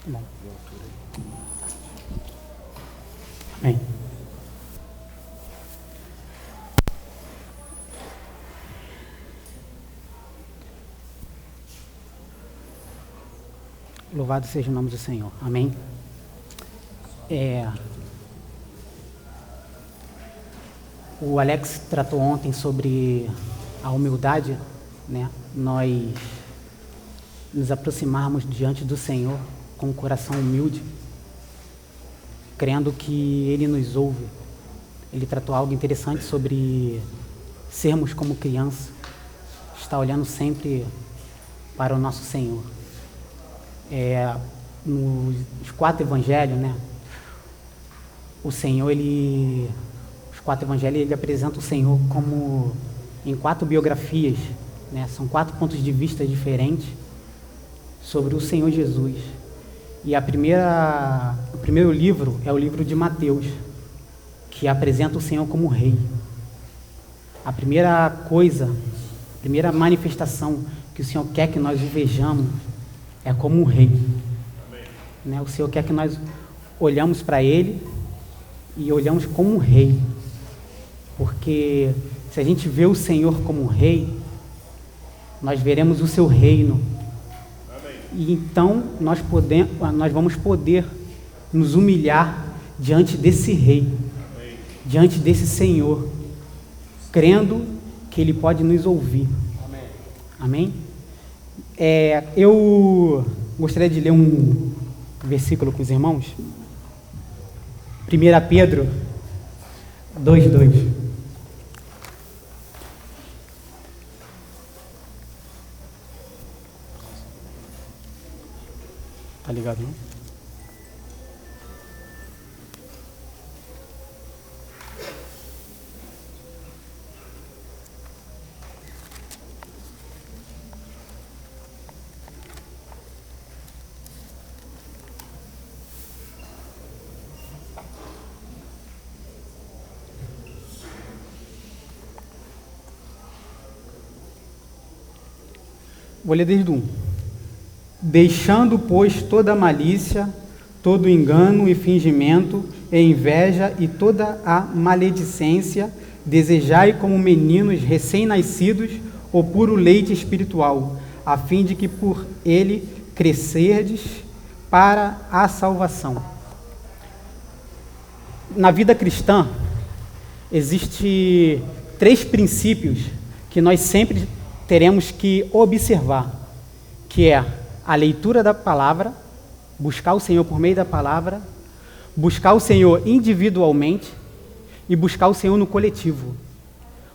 Bom. Amém. Louvado seja o nome do Senhor. Amém. O Alex tratou ontem sobre a humildade, né? Nós nos aproximarmos diante do Senhor com um coração humilde, crendo que Ele nos ouve. Ele tratou algo interessante sobre sermos como criança, estar olhando sempre para o nosso Senhor. Nos 4 evangelhos, né? O Senhor, os 4 evangelhos, ele apresenta o Senhor como em 4 biografias, né? São 4 pontos de vista diferentes sobre o Senhor Jesus. E o primeiro livro é o livro de Mateus, que apresenta o Senhor como rei. A primeira coisa, a primeira manifestação que o Senhor quer que nós o vejamos é como um rei. Né? O Senhor quer que nós olhamos para Ele e olhamos como um rei. Porque se a gente vê o Senhor como um rei, nós veremos o seu reino. E então nós vamos poder nos humilhar diante desse rei, diante desse Senhor, crendo que Ele pode nos ouvir. Amém? Eu gostaria de ler um versículo com os irmãos. 1 Pedro 2:2. Tá ligado, não? Vou ler desde o 1. Deixando, pois, toda malícia, todo engano e fingimento, e inveja e toda a maledicência, desejai como meninos recém-nascidos o puro leite espiritual, a fim de que por ele crescerdes para a salvação. Na vida cristã, existem 3 princípios que nós sempre teremos que observar, que é a leitura da palavra, buscar o Senhor por meio da palavra, buscar o Senhor individualmente e buscar o Senhor no coletivo.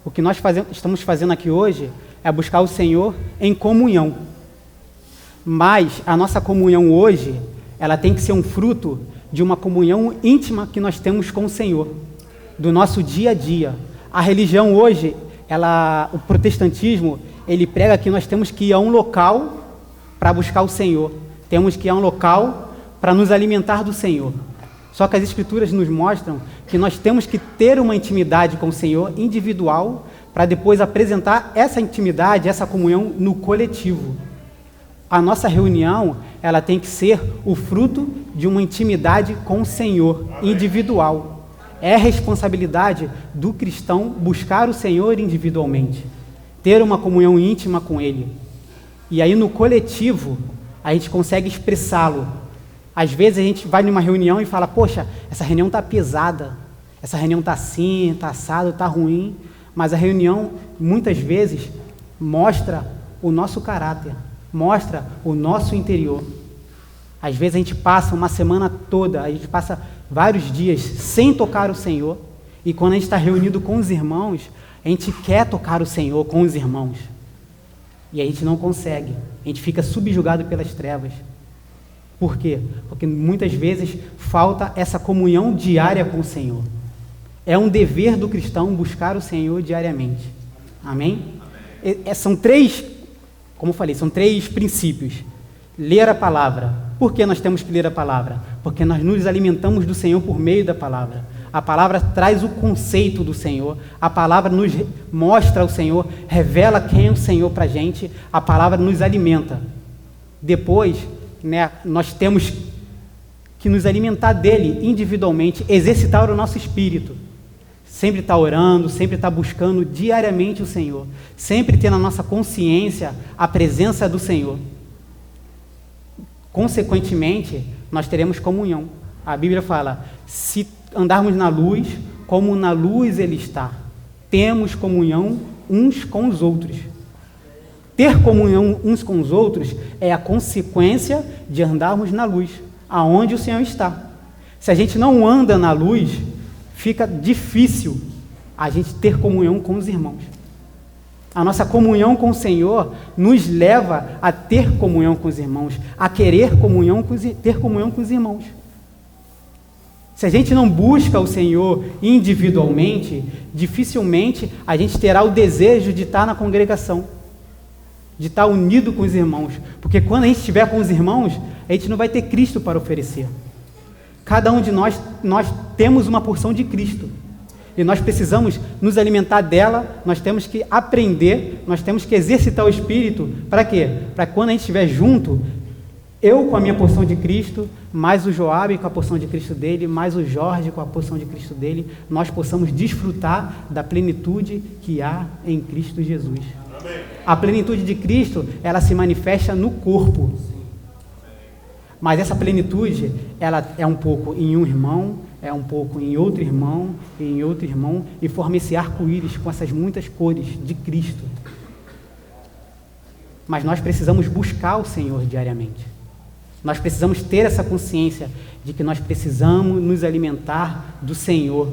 O que nós estamos fazendo aqui hoje é buscar o Senhor em comunhão. Mas a nossa comunhão hoje, ela tem que ser um fruto de uma comunhão íntima que nós temos com o Senhor, do nosso dia a dia. A religião hoje, o protestantismo, ele prega que nós temos que ir a um local para buscar o Senhor. Temos que ir a um local para nos alimentar do Senhor. Só que as Escrituras nos mostram que nós temos que ter uma intimidade com o Senhor individual para depois apresentar essa intimidade, essa comunhão no coletivo. A nossa reunião, ela tem que ser o fruto de uma intimidade com o Senhor, individual. É responsabilidade do cristão buscar o Senhor individualmente, ter uma comunhão íntima com Ele. E aí no coletivo, a gente consegue expressá-lo. Às vezes a gente vai numa reunião e fala, poxa, essa reunião está pesada, essa reunião está assim, está assado, está ruim. Mas a reunião, muitas vezes, mostra o nosso caráter, mostra o nosso interior. Às vezes a gente passa uma semana toda, a gente passa vários dias sem tocar o Senhor. E quando a gente está reunido com os irmãos, a gente quer tocar o Senhor com os irmãos. E a gente não consegue. A gente fica subjugado pelas trevas. Por quê? Porque muitas vezes falta essa comunhão diária com o Senhor. É um dever do cristão buscar o Senhor diariamente. Amém? São 3, como eu falei, são 3 princípios. Ler a palavra. Por que nós temos que ler a palavra? Porque nós nos alimentamos do Senhor por meio da palavra. A palavra traz o conceito do Senhor, a palavra nos mostra o Senhor, revela quem é o Senhor para a gente, a palavra nos alimenta. Depois, né, nós temos que nos alimentar dele individualmente, exercitar o nosso espírito. Sempre estar orando, sempre estar buscando diariamente o Senhor. Sempre ter na nossa consciência a presença do Senhor. Consequentemente, nós teremos comunhão. A Bíblia fala, se andarmos na luz, como na luz Ele está, temos comunhão uns com os outros. Ter comunhão uns com os outros é a consequência de andarmos na luz, aonde o Senhor está. Se a gente não anda na luz, fica difícil a gente ter comunhão com os irmãos. A nossa comunhão com o Senhor nos leva a ter comunhão com os irmãos, a querer ter comunhão com os irmãos. Se a gente não busca o Senhor individualmente, dificilmente a gente terá o desejo de estar na congregação, de estar unido com os irmãos, porque quando a gente estiver com os irmãos, a gente não vai ter Cristo para oferecer. Cada um de nós temos uma porção de Cristo, e nós precisamos nos alimentar dela, nós temos que aprender, nós temos que exercitar o Espírito, para quê? Para quando a gente estiver junto, eu com a minha porção de Cristo, mais o Joabe com a porção de Cristo dele, mais o Jorge com a porção de Cristo dele, nós possamos desfrutar da plenitude que há em Cristo Jesus. Amém. A plenitude de Cristo, ela se manifesta no corpo. Mas essa plenitude, ela é um pouco em um irmão, é um pouco em outro irmão, e forma esse arco-íris com essas muitas cores de Cristo. Mas nós precisamos buscar o Senhor diariamente. Nós precisamos ter essa consciência de que nós precisamos nos alimentar do Senhor,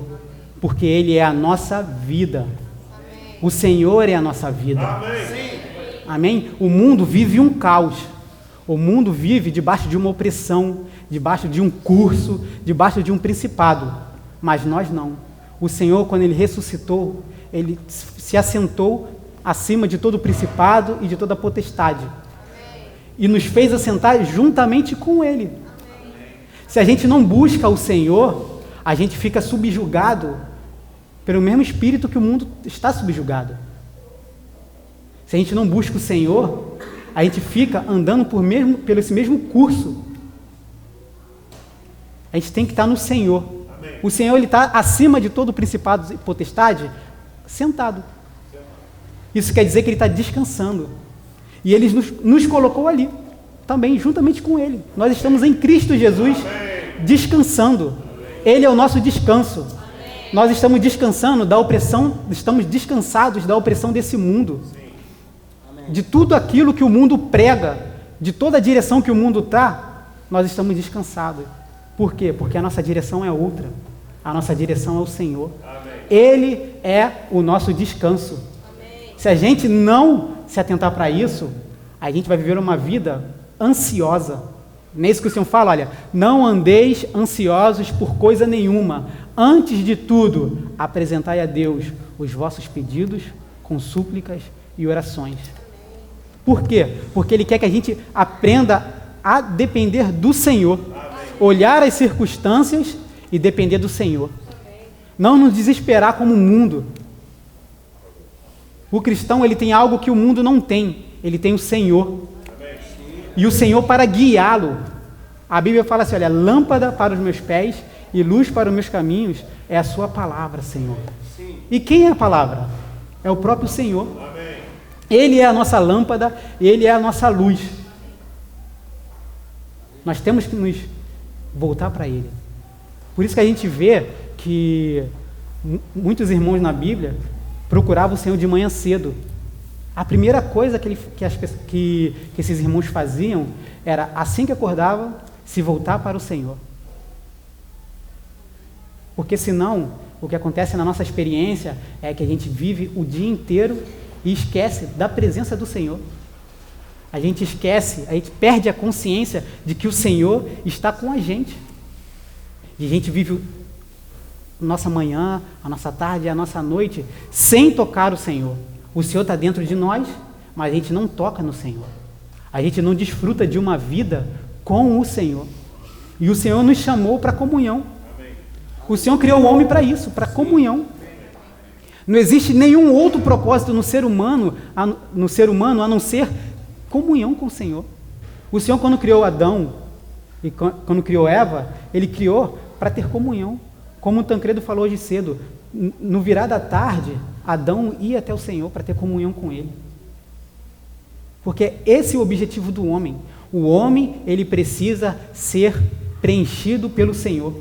porque Ele é a nossa vida. Amém. O Senhor é a nossa vida. Amém. Amém? O mundo vive um caos. O mundo vive debaixo de uma opressão, debaixo de um curso, debaixo de um principado. Mas nós não. O Senhor, quando Ele ressuscitou, Ele se assentou acima de todo principado e de toda potestade. E nos fez assentar juntamente com Ele. Se a gente não busca o Senhor, a gente fica subjugado pelo mesmo espírito que o mundo está subjugado. Se a gente não busca o Senhor, a gente fica andando pelo esse mesmo curso. A gente tem que estar no Senhor. Amém. O Senhor, Ele está acima de todo principado e potestade, sentado. Isso quer dizer que Ele está descansando. E Ele nos colocou ali, também, juntamente com Ele. Nós estamos em Cristo Jesus, descansando. Ele é o nosso descanso. Nós estamos descansando da opressão, estamos descansados da opressão desse mundo. De tudo aquilo que o mundo prega, de toda a direção que o mundo está, nós estamos descansados. Por quê? Porque a nossa direção é outra. A nossa direção é o Senhor. Ele é o nosso descanso. Se a gente não se atentar para isso, a gente vai viver uma vida ansiosa. Não é isso que o Senhor fala? Olha, não andeis ansiosos por coisa nenhuma. Antes de tudo, apresentai a Deus os vossos pedidos com súplicas e orações. Por quê? Porque Ele quer que a gente aprenda a depender do Senhor. Olhar as circunstâncias e depender do Senhor. Não nos desesperar como o mundo. O cristão, ele tem algo que o mundo não tem. Ele tem o Senhor. E o Senhor para guiá-lo. A Bíblia fala assim, olha, lâmpada para os meus pés e luz para os meus caminhos é a sua palavra, Senhor. E quem é a palavra? É o próprio Senhor. Ele é a nossa lâmpada, Ele é a nossa luz. Nós temos que nos voltar para Ele. Por isso que a gente vê que muitos irmãos na Bíblia procuravam o Senhor de manhã cedo. A primeira coisa que esses irmãos faziam era, assim que acordavam, se voltar para o Senhor. Porque senão, o que acontece na nossa experiência é que a gente vive o dia inteiro e esquece da presença do Senhor. A gente esquece, a gente perde a consciência de que o Senhor está com a gente. E a gente vive nossa manhã, a nossa tarde e a nossa noite sem tocar o Senhor. O Senhor está dentro de nós, mas a gente não toca no Senhor. A gente não desfruta de uma vida com o Senhor. E o Senhor nos chamou para comunhão. O Senhor criou o homem para isso, para comunhão. Não existe nenhum outro propósito no ser humano a não ser comunhão com o Senhor. O Senhor, quando criou Adão, E quando criou Eva, ele criou para ter comunhão. Como o Tancredo falou hoje cedo, no virar da tarde, Adão ia até o Senhor para ter comunhão com ele. Porque esse é o objetivo do homem. O homem, ele precisa ser preenchido pelo Senhor.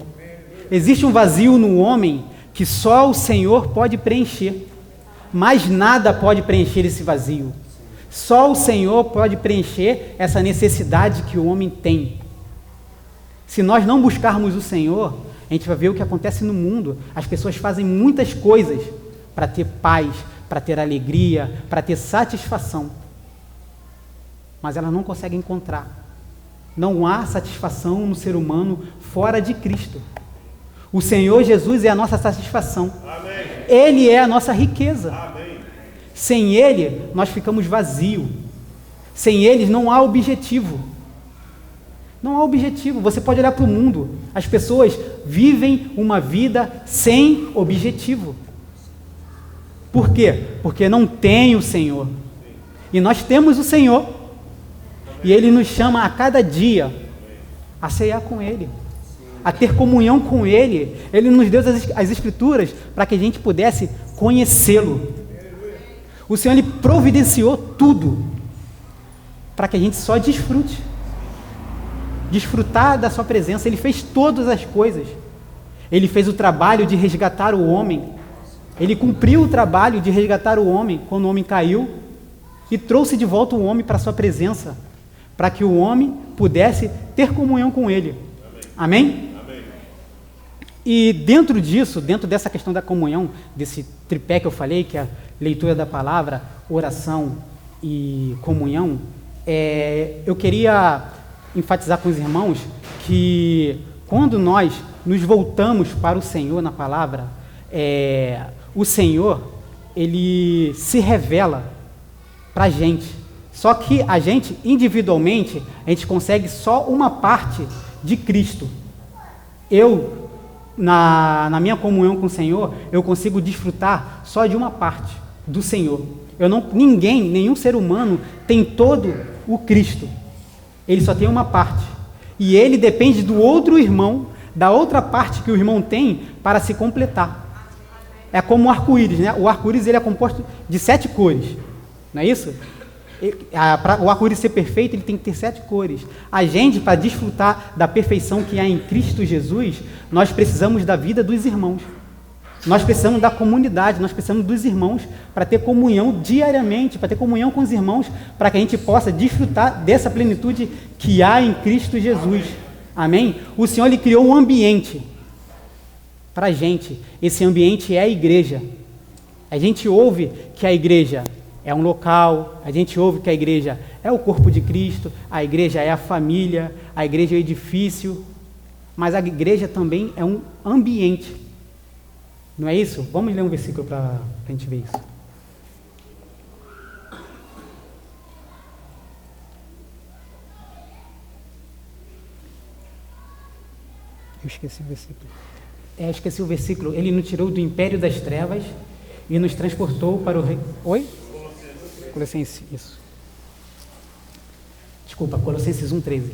Existe um vazio no homem que só o Senhor pode preencher. Mas nada pode preencher esse vazio. Só o Senhor pode preencher essa necessidade que o homem tem. Se nós não buscarmos o Senhor, a gente vai ver o que acontece no mundo. As pessoas fazem muitas coisas para ter paz, para ter alegria, para ter satisfação. Mas elas não conseguem encontrar. Não há satisfação no ser humano fora de Cristo. O Senhor Jesus é a nossa satisfação. Amém. Ele é a nossa riqueza. Amém. Sem Ele, nós ficamos vazios. Sem Ele, não há objetivo. Não há objetivo. Você pode olhar para o mundo. As pessoas vivem uma vida sem objetivo. Por quê? Porque não tem o Senhor. E nós temos o Senhor. E Ele nos chama a cada dia a ceiar com Ele, a ter comunhão com Ele. Ele nos deu as Escrituras para que a gente pudesse conhecê-lo. O Senhor, Ele providenciou tudo para que a gente só desfrute. Desfrutar da sua presença. Ele fez todas as coisas. Ele fez o trabalho de resgatar o homem. Ele cumpriu o trabalho de resgatar o homem quando o homem caiu e trouxe de volta o homem para a sua presença, para que o homem pudesse ter comunhão com Ele. Amém? Amém? E dentro disso, dentro dessa questão da comunhão, desse tripé que eu falei, que é a leitura da palavra, oração e comunhão, eu queria enfatizar com os irmãos que quando nós nos voltamos para o Senhor na palavra, o Senhor, Ele se revela para a gente. Só que a gente, individualmente, a gente consegue só uma parte de Cristo. Eu, na minha comunhão com o Senhor, eu consigo desfrutar só de uma parte do Senhor. Nenhum ser humano tem todo o Cristo. Ele só tem uma parte. E ele depende do outro irmão, da outra parte que o irmão tem, para se completar. É como o arco-íris, né? O arco-íris, ele é composto de 7 cores. Não é isso? Para o arco-íris ser perfeito, ele tem que ter 7 cores. A gente, para desfrutar da perfeição que há em Cristo Jesus, nós precisamos da vida dos irmãos. Nós precisamos da comunidade, nós precisamos dos irmãos para ter comunhão diariamente, para ter comunhão com os irmãos, para que a gente possa desfrutar dessa plenitude que há em Cristo Jesus. Amém? O Senhor, Ele criou um ambiente para a gente. Esse ambiente é a igreja. A gente ouve que a igreja é um local, a gente ouve que a igreja é o corpo de Cristo, a igreja é a família, a igreja é o edifício, mas a igreja também é um ambiente. Não é isso? Vamos ler um versículo para a gente ver isso. Eu esqueci o versículo. Esqueci o versículo. Ele nos tirou do império das trevas e nos transportou para o rei. Oi? Colossenses, isso. Desculpa, Colossenses 1:13.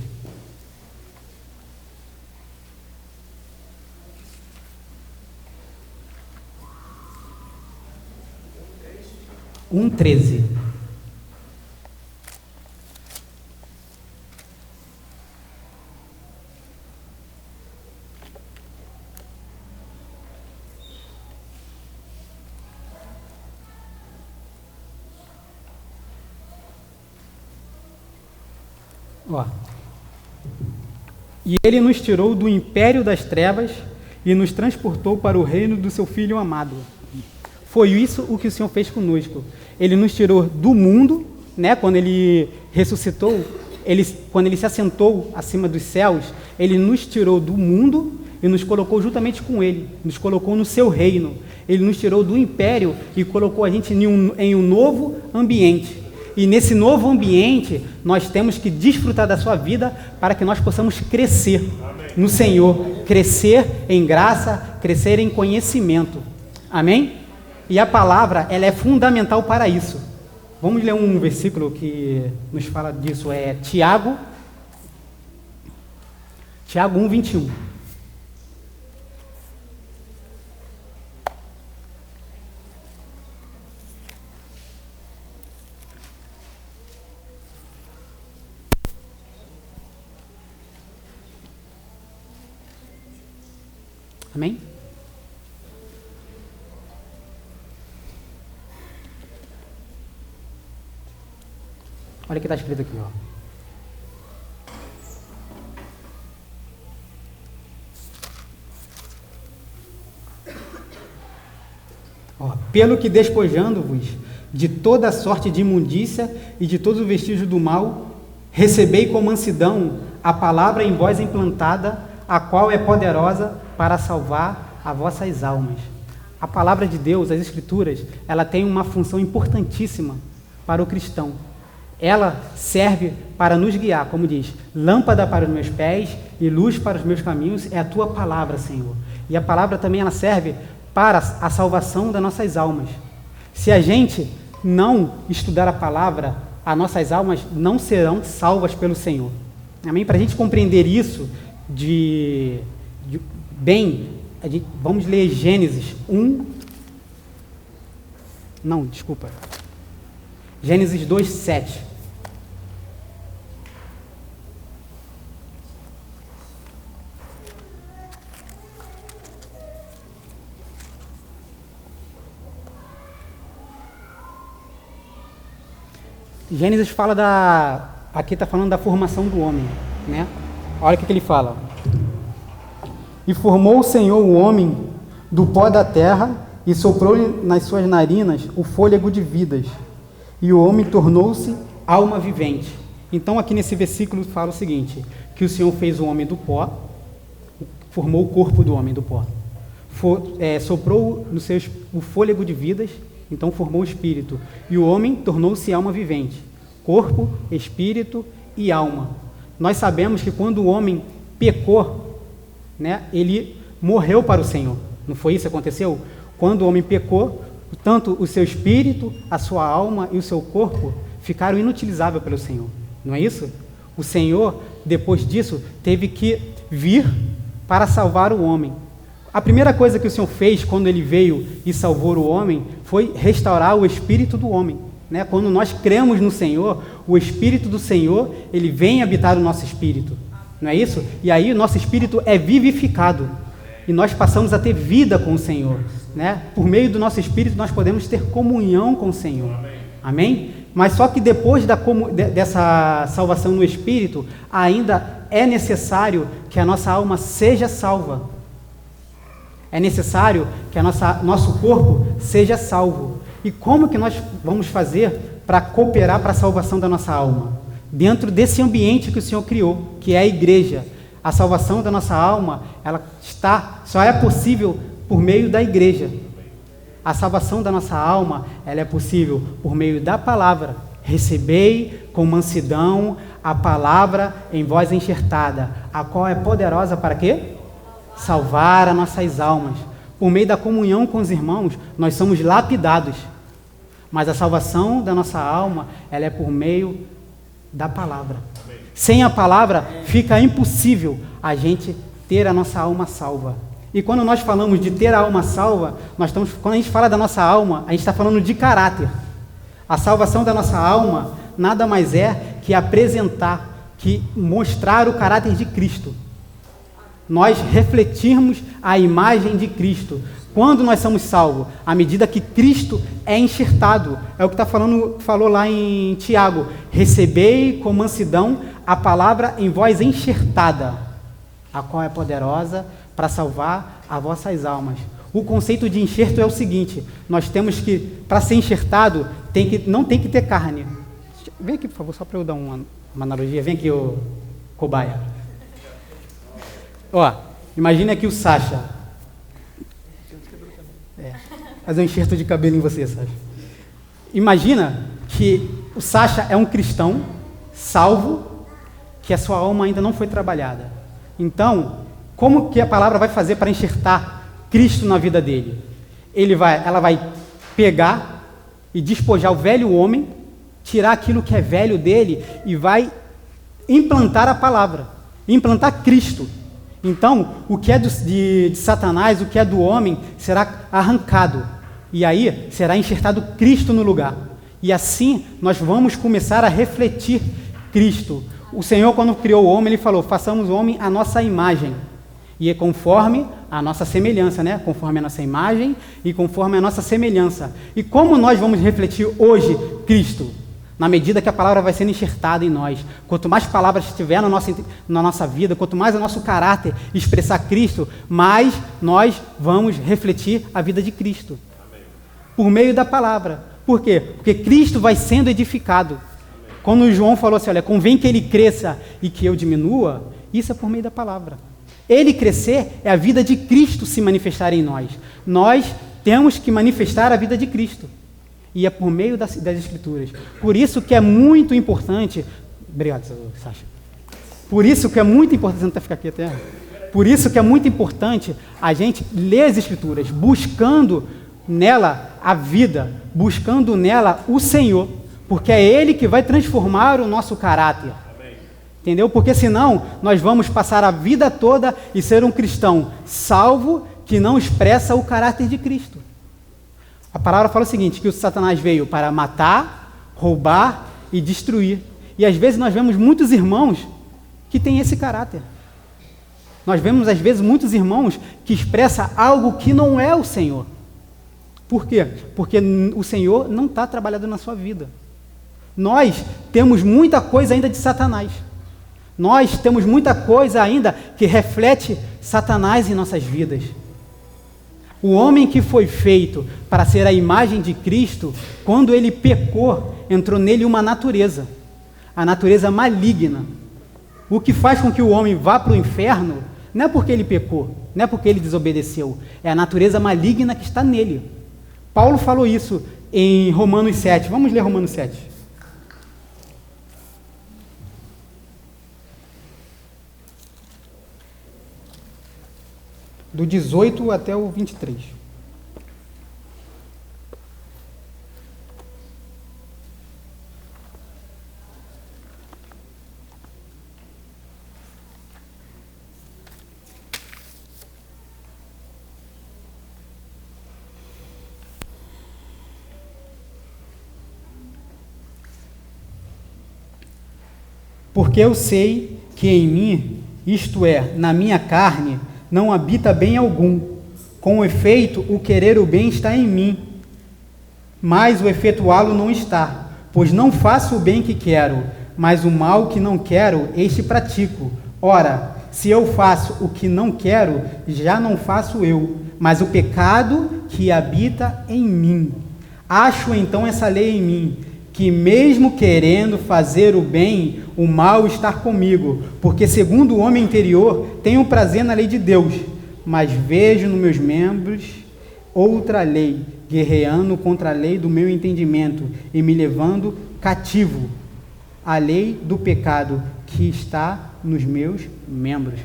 1:13. Ó. E ele nos tirou do império das trevas e nos transportou para o reino do seu Filho amado. Foi isso o que o Senhor fez conosco. Ele nos tirou do mundo, né, quando Ele ressuscitou, quando Ele se assentou acima dos céus, Ele nos tirou do mundo e nos colocou juntamente com Ele, nos colocou no seu reino. Ele nos tirou do império e colocou a gente em um novo ambiente. E nesse novo ambiente, nós temos que desfrutar da sua vida para que nós possamos crescer no Senhor, crescer em graça, crescer em conhecimento. Amém? E a palavra, ela é fundamental para isso. Vamos ler um versículo que nos fala disso, é Tiago Tiago 1, 21. Amém? Olha o que está escrito aqui, Pelo que despojando-vos de toda sorte de imundícia e de todos os vestígios do mal, recebei com mansidão a palavra em vós implantada, a qual é poderosa para salvar as vossas almas. A palavra de Deus, as Escrituras, ela tem uma função importantíssima para o cristão. Ela serve para nos guiar, como diz, lâmpada para os meus pés e luz para os meus caminhos é a tua palavra, Senhor. E a palavra também ela serve para a salvação das nossas almas. Se a gente não estudar a palavra, as nossas almas não serão salvas pelo Senhor. Amém? Para a gente compreender isso bem, vamos ler Gênesis 1. Não, desculpa. Gênesis 2, 7. Gênesis fala aqui está falando da formação do homem, né? Olha o que ele fala. E formou o Senhor o homem do pó da terra e soprou nas suas narinas o fôlego de vidas. E o homem tornou-se alma vivente. Então aqui nesse versículo fala o seguinte, que o Senhor fez o homem do pó, formou o corpo do homem do pó. Soprou o fôlego de vidas, então formou o espírito. E o homem tornou-se alma vivente. Corpo, espírito e alma. Nós sabemos que quando o homem pecou, né, ele morreu para o Senhor. Não foi isso que aconteceu? Quando o homem pecou, tanto o seu espírito, a sua alma e o seu corpo ficaram inutilizáveis pelo Senhor. Não é isso? O Senhor, depois disso, teve que vir para salvar o homem. A primeira coisa que o Senhor fez quando Ele veio e salvou o homem foi restaurar o espírito do homem. Né? Quando nós cremos no Senhor, o Espírito do Senhor, Ele vem habitar o nosso espírito. Não é isso? E aí o nosso espírito é vivificado. E nós passamos a ter vida com o Senhor. Né? Por meio do nosso espírito, nós podemos ter comunhão com o Senhor. Amém? Mas só que depois dessa salvação no espírito, ainda é necessário que a nossa alma seja salva. É necessário que nosso corpo seja salvo. E como que nós vamos fazer para cooperar para a salvação da nossa alma? Dentro desse ambiente que o Senhor criou, que é a igreja. A salvação da nossa alma, só é possível por meio da igreja. A salvação da nossa alma, ela é possível por meio da palavra. Recebei com mansidão a palavra em voz enxertada, a qual é poderosa para quê? Salvar as nossas almas. Por meio da comunhão com os irmãos, nós somos lapidados. Mas a salvação da nossa alma, ela é por meio da palavra. Sem a palavra, fica impossível a gente ter a nossa alma salva. E quando nós falamos de ter a alma salva, quando a gente fala da nossa alma, a gente está falando de caráter. A salvação da nossa alma nada mais é que mostrar o caráter de Cristo. Nós refletirmos a imagem de Cristo. Quando nós somos salvos? À medida que Cristo é enxertado. É o que falou lá em Tiago. Recebei com mansidão a palavra em voz enxertada, a qual é poderosa para salvar as vossas almas. O conceito de enxerto é o seguinte, nós temos que, para ser enxertado, não tem que ter carne. Vem aqui, por favor, só para eu dar uma analogia. Vem aqui, ô cobaia. Imagina aqui o Sacha. Fazer um enxerto de cabelo em você, Sacha. Imagina que o Sacha é um cristão salvo, que a sua alma ainda não foi trabalhada. Então, como que a palavra vai fazer para enxertar Cristo na vida dele? Ela vai pegar e despojar o velho homem, tirar aquilo que é velho dele e vai implantar a palavra, implantar Cristo Então, o que é de Satanás, o que é do homem, será arrancado. E aí será enxertado Cristo no lugar. E assim nós vamos começar a refletir Cristo. O Senhor, quando criou o homem, Ele falou, façamos o homem à nossa imagem. E é conforme a nossa semelhança, né? Conforme a nossa imagem e conforme a nossa semelhança. E como nós vamos refletir hoje Cristo? Na medida que a palavra vai sendo enxertada em nós. Quanto mais palavras estiver na nossa vida, quanto mais o nosso caráter expressar Cristo, mais nós vamos refletir a vida de Cristo. Amém. Por meio da palavra. Por quê? Porque Cristo vai sendo edificado. Amém. Quando o João falou assim, olha, convém que ele cresça e que eu diminua, isso é por meio da palavra. Ele crescer é a vida de Cristo se manifestar em nós. Nós temos que manifestar a vida de Cristo. E é por meio das Escrituras. Por isso que é muito importante... Obrigado, Sasha. Por isso que é muito importante... Você não está ficar aqui até... Por isso que é muito importante a gente ler as Escrituras, buscando nela a vida, buscando nela o Senhor, porque é Ele que vai transformar o nosso caráter. Entendeu? Porque senão nós vamos passar a vida toda e ser um cristão salvo que não expressa o caráter de Cristo. A palavra fala o seguinte, que o Satanás veio para matar, roubar e destruir. E às vezes nós vemos muitos irmãos que têm esse caráter. Nós vemos às vezes muitos irmãos que expressam algo que não é o Senhor. Por quê? Porque o Senhor não está trabalhando na sua vida. Nós temos muita coisa ainda de Satanás. Nós temos muita coisa ainda que reflete Satanás em nossas vidas. O homem que foi feito para ser a imagem de Cristo, quando ele pecou, entrou nele uma natureza, a natureza maligna. O que faz com que o homem vá para o inferno, não é porque ele pecou, não é porque ele desobedeceu, é a natureza maligna que está nele. Paulo falou isso em Romanos 7. Vamos ler Romanos 7. Do 18 até o 23. Porque eu sei que em mim, isto é, na minha carne, não habita bem algum. Com efeito, o querer o bem está em mim, mas o efetuá-lo não está. Pois não faço o bem que quero, mas o mal que não quero, este pratico. Ora, se eu faço o que não quero, já não faço eu, mas o pecado que habita em mim. Acho então essa lei em mim, que mesmo querendo fazer o bem, o mal está comigo, porque segundo o homem interior, tenho prazer na lei de Deus, mas vejo nos meus membros outra lei, guerreando contra a lei do meu entendimento e me levando cativo à lei do pecado que está nos meus membros.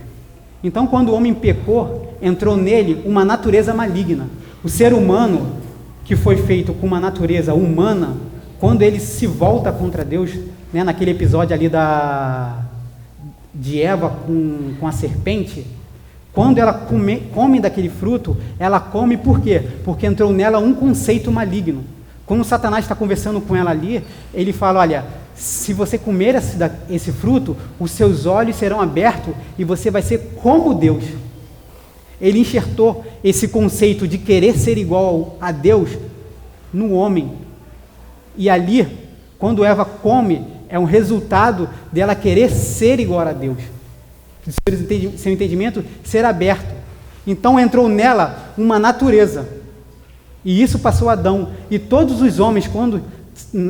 Então, quando o homem pecou, entrou nele uma natureza maligna. O ser humano, que foi feito com uma natureza humana, quando ele se volta contra Deus, né, naquele episódio ali de Eva com a serpente, quando ela come daquele fruto, ela come por quê? Porque entrou nela um conceito maligno. Quando Satanás está conversando com ela ali, ele fala, olha, se você comer esse fruto, os seus olhos serão abertos e você vai ser como Deus. Ele enxertou esse conceito de querer ser igual a Deus no homem. E ali, quando Eva come, é um resultado dela querer ser igual a Deus. Seu entendimento ser aberto. Então entrou nela uma natureza. E isso passou a Adão. E todos os homens,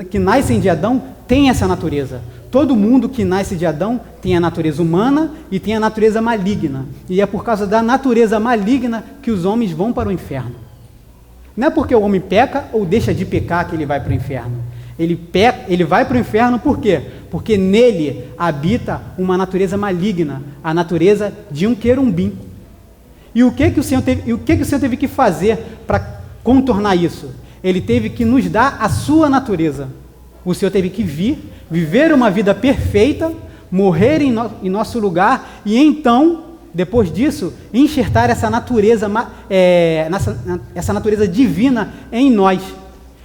que nascem de Adão, têm essa natureza. Todo mundo que nasce de Adão tem a natureza humana e tem a natureza maligna. E é por causa da natureza maligna que os homens vão para o inferno. Não é porque o homem peca ou deixa de pecar que ele vai para o inferno. Ele vai para o inferno por quê? Porque nele habita uma natureza maligna, a natureza de um querubim. E o que o Senhor teve que fazer para contornar isso? Ele teve que nos dar a sua natureza. O Senhor teve que viver uma vida perfeita, morrer em nosso lugar e então depois disso, enxertar essa natureza, essa natureza divina em nós.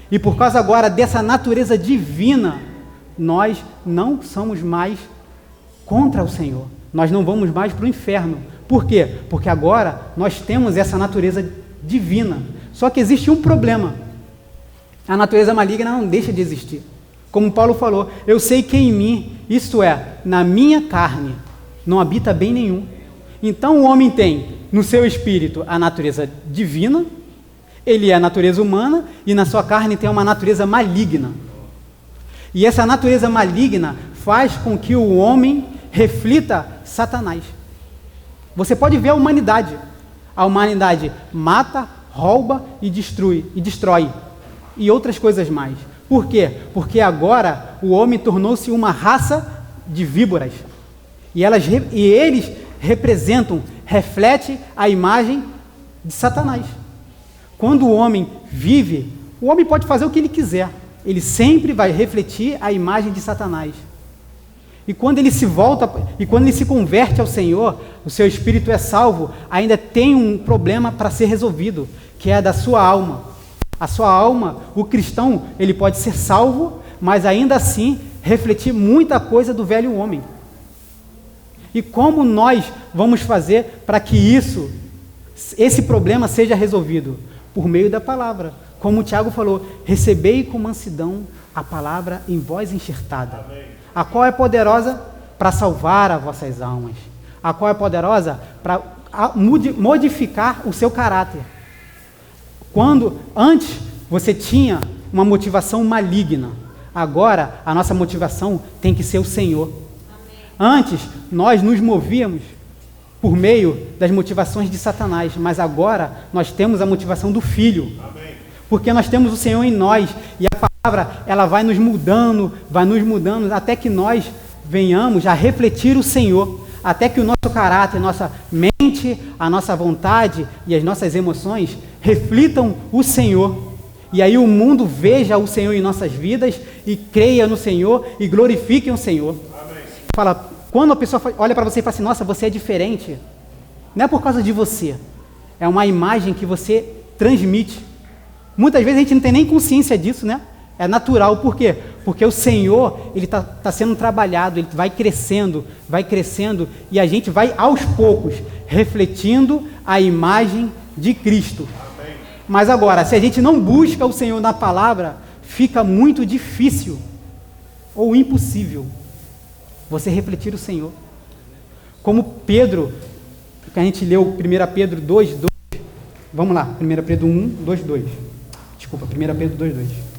E por causa agora dessa natureza divina, nós não somos mais contra o Senhor. Nós não vamos mais para o inferno. Por quê? Porque agora nós temos essa natureza divina. Só que existe um problema. A natureza maligna não deixa de existir. Como Paulo falou, eu sei que em mim, isto é, na minha carne, não habita bem nenhum. Então o homem tem no seu espírito a natureza divina, ele é a natureza humana, e na sua carne tem uma natureza maligna. E essa natureza maligna faz com que o homem reflita Satanás. Você pode ver a humanidade. A humanidade mata, rouba e destrói. E outras coisas mais. Por quê? Porque agora o homem tornou-se uma raça de víboras. E eles refletem a imagem de Satanás. Quando o homem vive, o homem pode fazer o que ele quiser. Ele sempre vai refletir a imagem de Satanás. E quando ele se converte ao Senhor, o seu espírito é salvo, ainda tem um problema para ser resolvido, que é da sua alma. A sua alma, o cristão, ele pode ser salvo, mas ainda assim refletir muita coisa do velho homem. E como nós vamos fazer para que esse problema seja resolvido? Por meio da palavra. Como o Tiago falou, recebei com mansidão a palavra em voz enxertada. Amém. A qual é poderosa para salvar as vossas almas. A qual é poderosa para modificar o seu caráter. Quando antes você tinha uma motivação maligna, agora a nossa motivação tem que ser o Senhor. Amém. Antes nós nos movíamos por meio das motivações de Satanás, mas agora nós temos a motivação do Filho. Amém. Porque nós temos o Senhor em nós, e a palavra ela vai nos mudando, até que nós venhamos a refletir o Senhor, até que o nosso caráter, nossa mente, a nossa vontade e as nossas emoções reflitam o Senhor. E aí o mundo veja o Senhor em nossas vidas e creia no Senhor e glorifique o Senhor. Amém. Fala, quando a pessoa olha para você e fala assim, nossa, você é diferente, não é por causa de você, é uma imagem que você transmite. Muitas vezes a gente não tem nem consciência disso, né? É natural, por quê? Porque o Senhor, ele está sendo trabalhado, ele vai crescendo, e a gente vai aos poucos refletindo a imagem de Cristo. Amém. Mas agora, se a gente não busca o Senhor na palavra, fica muito difícil ou impossível você refletir o Senhor. Como Pedro, que a gente leu 1 Pedro 2:2, vamos lá, 1 Pedro 1:2:2. Desculpa, 1 Pedro 2:2.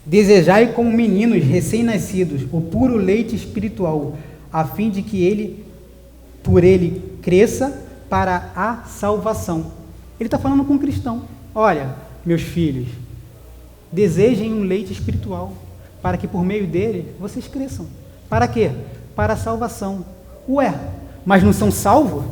Desejai como meninos recém-nascidos o puro leite espiritual, a fim de que por ele cresça para a salvação. Ele está falando com um cristão. Olha, meus filhos, desejem um leite espiritual, para que por meio dele vocês cresçam. Para quê? Para a salvação. Ué, mas não são salvos?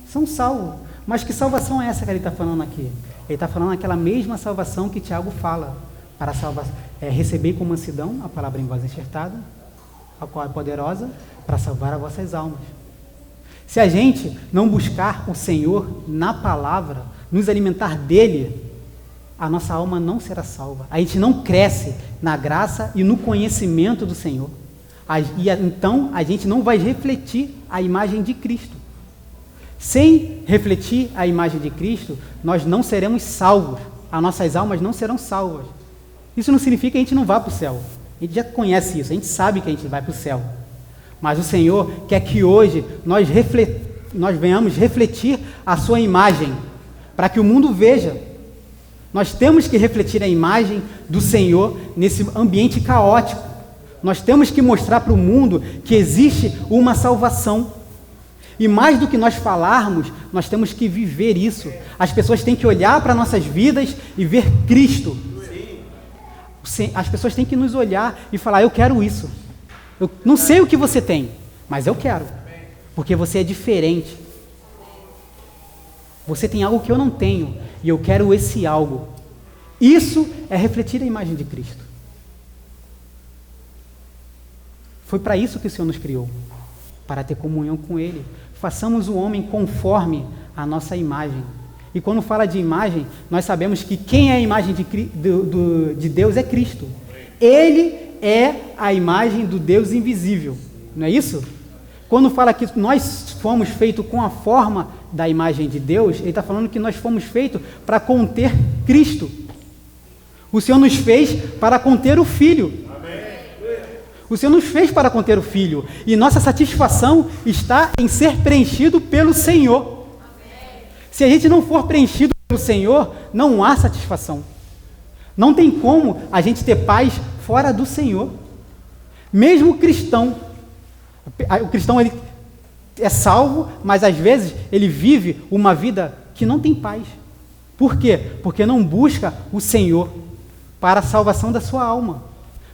São salvos. Mas que salvação é essa que ele está falando aqui? Ele está falando aquela mesma salvação que Tiago fala. Para salvar, receber com mansidão a palavra em voz enxertada, a qual é poderosa para salvar as vossas almas. Se a gente não buscar o Senhor na palavra, nos alimentar dele, a nossa alma não será salva. A gente não cresce na graça e no conhecimento do Senhor. Então a gente não vai refletir a imagem de Cristo. Sem refletir a imagem de Cristo, nós não seremos salvos. As nossas almas não serão salvas. Isso não significa que a gente não vá para o céu. A gente já conhece isso, a gente sabe que a gente vai para o céu. Mas o Senhor quer que hoje nós venhamos refletir a sua imagem, para que o mundo veja. Nós temos que refletir a imagem do Senhor nesse ambiente caótico. Nós temos que mostrar para o mundo que existe uma salvação. E mais do que nós falarmos, nós temos que viver isso. As pessoas têm que olhar para nossas vidas e ver Cristo. As pessoas têm que nos olhar e falar, eu quero isso. Eu não sei o que você tem, Mas eu quero, porque você é diferente. Você tem algo que eu não tenho, e eu quero esse algo. Isso é refletir a imagem de Cristo. Foi para isso que o Senhor nos criou, para ter comunhão com Ele. Façamos o homem conforme a nossa imagem. E quando fala de imagem, nós sabemos que quem é a imagem de Deus é Cristo. Ele é a imagem do Deus invisível, não é isso? Quando fala que nós fomos feitos com a forma da imagem de Deus, ele está falando que nós fomos feitos para conter Cristo. O Senhor nos fez para conter o Filho. O Senhor nos fez para conter o Filho. E nossa satisfação está em ser preenchido pelo Senhor. Se a gente não for preenchido pelo Senhor, não há satisfação. Não tem como a gente ter paz fora do Senhor. Mesmo o cristão ele é salvo, mas às vezes ele vive uma vida que não tem paz. Por quê? Porque não busca o Senhor para a salvação da sua alma.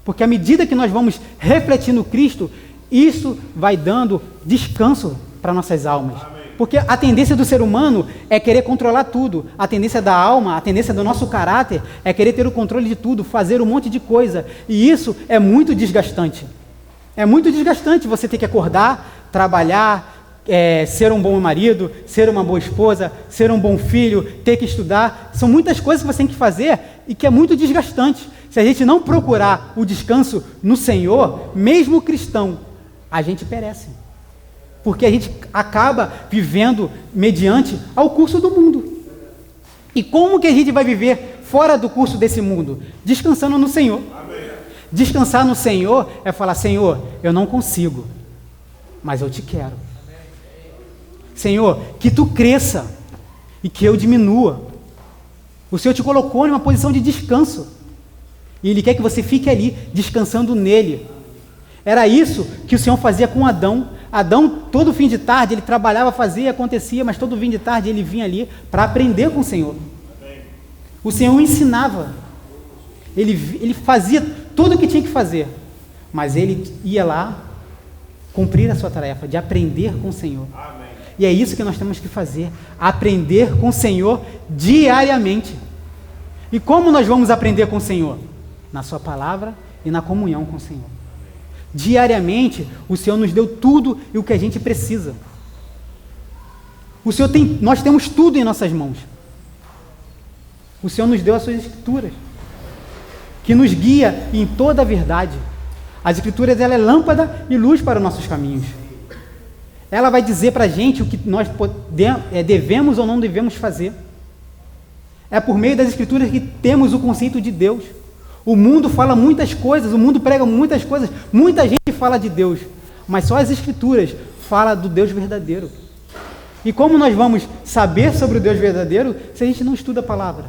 Porque à medida que nós vamos refletindo Cristo, isso vai dando descanso para nossas almas. Porque a tendência do ser humano é querer controlar tudo. A tendência da alma, a tendência do nosso caráter é querer ter o controle de tudo, fazer um monte de coisa. E isso é muito desgastante. É muito desgastante você ter que acordar, trabalhar, ser um bom marido, ser uma boa esposa, ser um bom filho, ter que estudar. São muitas coisas que você tem que fazer e que é muito desgastante. Se a gente não procurar o descanso no Senhor, mesmo cristão, a gente perece. Porque a gente acaba vivendo mediante ao curso do mundo. E como que a gente vai viver fora do curso desse mundo? Descansando no Senhor. Amém. Descansar no Senhor é falar, Senhor, eu não consigo, mas eu te quero. Senhor, que tu cresça e que eu diminua. O Senhor te colocou em uma posição de descanso. E Ele quer que você fique ali, descansando nele. Era isso que o Senhor fazia com Adão. Adão, todo fim de tarde, ele trabalhava, fazia, acontecia, mas todo fim de tarde ele vinha ali para aprender com o Senhor. O Senhor ensinava. Ele fazia tudo o que tinha que fazer. Mas ele ia lá cumprir a sua tarefa de aprender com o Senhor. E é isso que nós temos que fazer. Aprender com o Senhor diariamente. E como nós vamos aprender com o Senhor? Na sua palavra e na comunhão com o Senhor. Diariamente, o Senhor nos deu tudo e o que a gente precisa. Nós temos tudo em nossas mãos. O Senhor nos deu as suas escrituras, que nos guia em toda a verdade. As escrituras, ela é lâmpada e luz para os nossos caminhos. Ela vai dizer para a gente o que nós devemos ou não devemos fazer. É por meio das escrituras que temos o conceito de Deus. O mundo fala muitas coisas, o mundo prega muitas coisas, muita gente fala de Deus, mas só as escrituras falam do Deus verdadeiro. E como nós vamos saber sobre o Deus verdadeiro se a gente não estuda a palavra?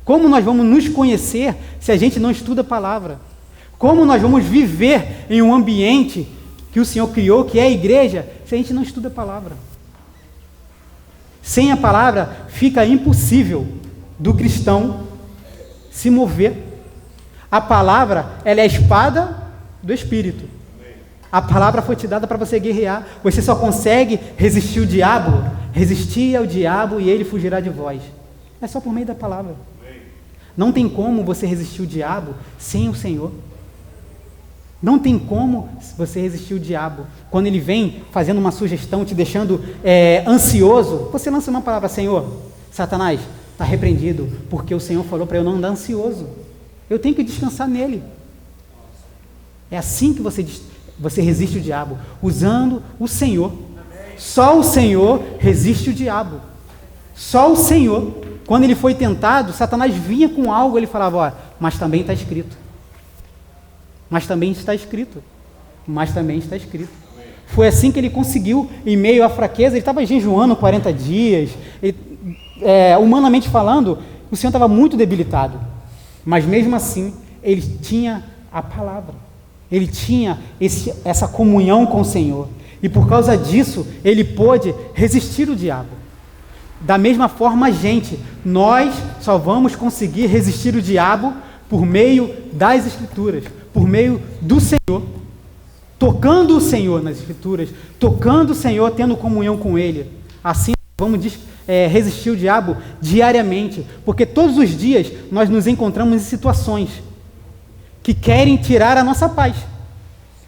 Como nós vamos nos conhecer se a gente não estuda a palavra? Como nós vamos viver em um ambiente que o Senhor criou, que é a igreja, se a gente não estuda a palavra? Sem a palavra, fica impossível do cristão se mover. A palavra, ela é a espada do Espírito. A palavra foi te dada para você guerrear. Você só consegue resistir o diabo, resistir ao diabo e ele fugirá de vós. É só por meio da palavra. Não tem como você resistir o diabo sem o Senhor. Não tem como você resistir o diabo. Quando ele vem fazendo uma sugestão, te deixando ansioso, você lança uma palavra, Senhor, Satanás, está repreendido, porque o Senhor falou para eu não andar ansioso. Eu tenho que descansar nele. É assim que você resiste o diabo, usando o Senhor. Só o Senhor resiste o diabo. Só o Senhor. Quando ele foi tentado, Satanás vinha com algo, ele falava, mas também está escrito. Mas também está escrito. Mas também está escrito. Foi assim que ele conseguiu, em meio à fraqueza, ele estava jejuando 40 dias, humanamente falando, o Senhor estava muito debilitado. Mas mesmo assim, ele tinha a palavra. Ele tinha essa comunhão com o Senhor. E por causa disso, ele pôde resistir o diabo. Da mesma forma, nós só vamos conseguir resistir o diabo por meio das Escrituras, por meio do Senhor. tocando o Senhor nas Escrituras, tocando o Senhor, tendo comunhão com Ele. Assim, vamos resistir o diabo diariamente, porque todos os dias nós nos encontramos em situações que querem tirar a nossa paz.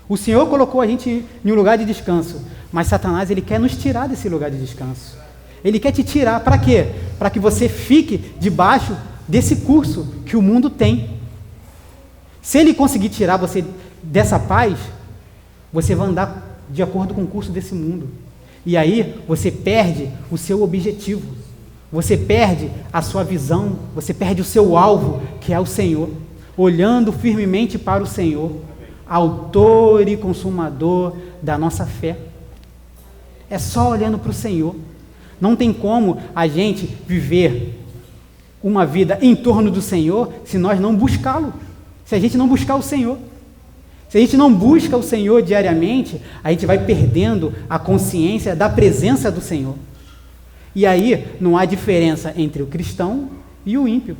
O Senhor colocou a gente em um lugar de descanso, mas Satanás, ele quer nos tirar desse lugar de descanso. Ele quer te tirar, para quê? Para que você fique debaixo desse curso que o mundo tem. Se ele conseguir tirar você dessa paz, você vai andar de acordo com o curso desse mundo. E aí você perde o seu objetivo, você perde a sua visão, você perde o seu alvo, que é o Senhor. Olhando firmemente para o Senhor, autor e consumador da nossa fé. É só olhando para o Senhor. Não tem como a gente viver uma vida em torno do Senhor se nós não buscá-lo, se a gente não buscar o Senhor. Se a gente não busca o Senhor diariamente, a gente vai perdendo a consciência da presença do Senhor. E aí não há diferença entre o cristão e o ímpio.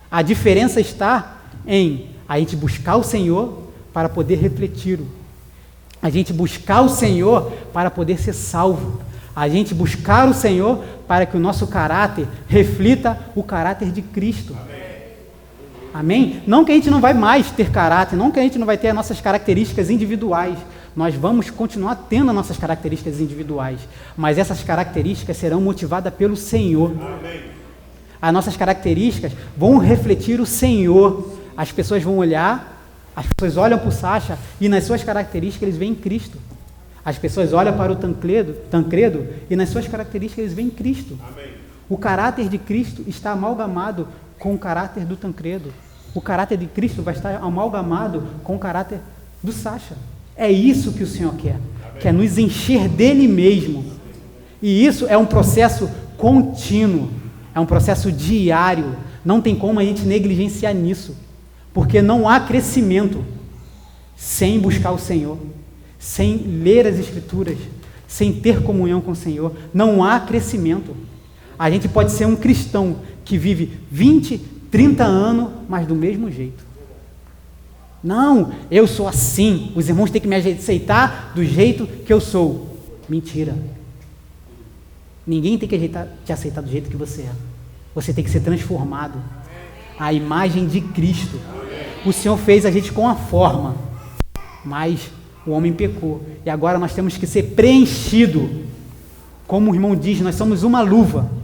A diferença está em a gente buscar o Senhor para poder refleti-lo. A gente buscar o Senhor para poder ser salvo. A gente buscar o Senhor para que o nosso caráter reflita o caráter de Cristo. Amém? Não que a gente não vai mais ter caráter, não que a gente não vai ter as nossas características individuais. Nós vamos continuar tendo as nossas características individuais, mas essas características serão motivadas pelo Senhor. Amém. As nossas características vão refletir o Senhor. As pessoas vão olhar, as pessoas olham para o Sacha e nas suas características eles veem Cristo. As pessoas olham para o Tancredo e nas suas características eles veem Cristo. Amém. O caráter de Cristo está amalgamado com o caráter do Tancredo. O caráter de Cristo vai estar amalgamado com o caráter do Sacha. É isso que o Senhor quer. Amém. Quer nos encher dele mesmo. E isso é um processo contínuo, é um processo diário. Não tem como a gente negligenciar nisso, porque não há crescimento sem buscar o Senhor, sem ler as Escrituras, sem ter comunhão com o Senhor. Não há crescimento. A gente pode ser um cristão que vive 20, 30 anos, mas do mesmo jeito. Não, eu sou assim, os irmãos têm que me aceitar do jeito que eu sou. Mentira. Ninguém tem que te aceitar do jeito que você é. Você tem que ser transformado à imagem de Cristo. O Senhor fez a gente com a forma, mas o homem pecou. E agora nós temos que ser preenchido. Como o irmão diz, nós somos uma luva.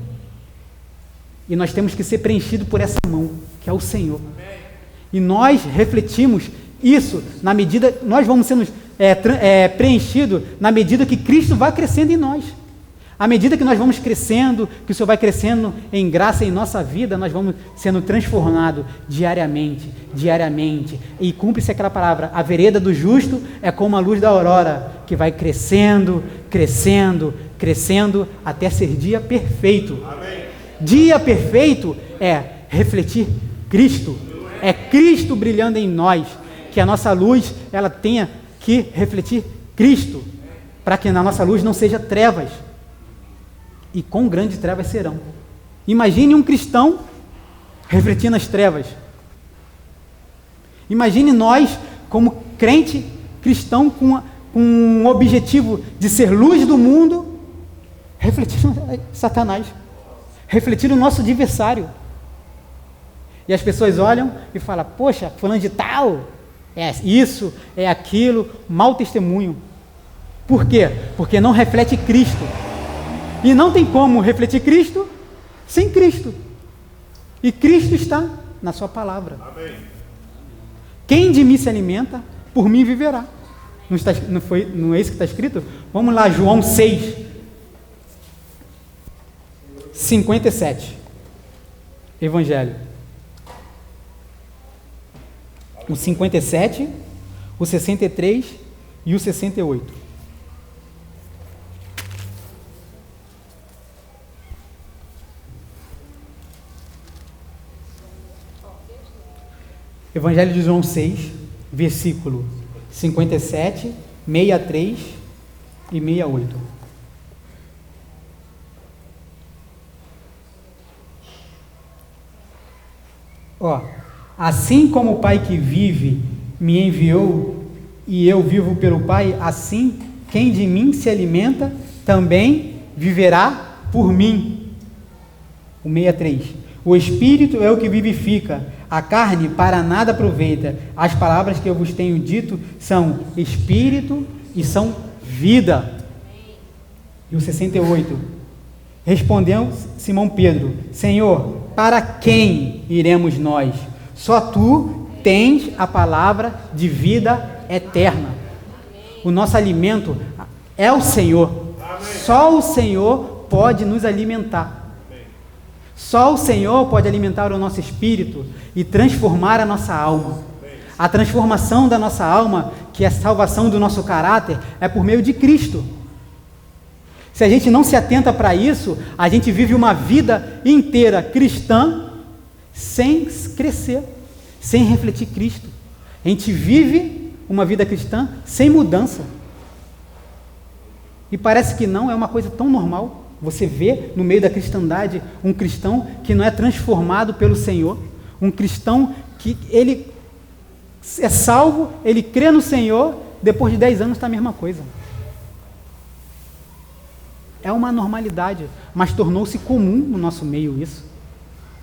E nós temos que ser preenchido por essa mão, que é o Senhor. E nós refletimos isso na medida, nós vamos sendo preenchidos na medida que Cristo vai crescendo em nós. À medida que nós vamos crescendo, que o Senhor vai crescendo em graça em nossa vida, nós vamos sendo transformados diariamente. E cumpre-se aquela palavra, a vereda do justo é como a luz da aurora, que vai crescendo, até ser dia perfeito. Amém. Dia perfeito é refletir Cristo. É Cristo brilhando em nós, que a nossa luz, ela tenha que refletir Cristo, para que na nossa luz não seja trevas. E quão grandes trevas serão. Imagine um cristão refletindo as trevas. Imagine nós, como crente cristão, com um objetivo de ser luz do mundo, refletindo Satanás, refletindo o nosso adversário. E as pessoas olham e falam, poxa, fulano de tal, é isso, é aquilo, mau testemunho. Por quê? Porque não reflete Cristo. E não tem como refletir Cristo sem Cristo. E Cristo está na sua palavra. Amém. Quem de mim se alimenta, por mim viverá. Não é isso que está escrito? Vamos lá, João 6, 57. Evangelho. O 57, o 63 e o 68. Evangelho de João 6, versículo 57, 63 e 68. Assim como o Pai que vive me enviou, e eu vivo pelo Pai, assim quem de mim se alimenta também viverá por mim. O 63. O Espírito é o que vivifica, a carne para nada aproveita. As palavras que eu vos tenho dito são Espírito e são vida. E o 68. Respondeu Simão Pedro: Senhor, para quem iremos nós? Só tu tens a palavra de vida eterna. O nosso alimento é o Senhor. Só o Senhor pode nos alimentar. Só o Senhor pode alimentar o nosso espírito e transformar a nossa alma. A transformação da nossa alma, que é a salvação do nosso caráter, é por meio de Cristo. Se a gente não se atenta para isso, a gente vive uma vida inteira cristã sem crescer, sem refletir Cristo. A gente vive uma vida cristã sem mudança. E parece que não, é uma coisa tão normal. Você vê no meio da cristandade um cristão que não é transformado pelo Senhor, um cristão que ele é salvo, ele crê no Senhor, depois de 10 anos está a mesma coisa. É uma normalidade, mas tornou-se comum no nosso meio isso.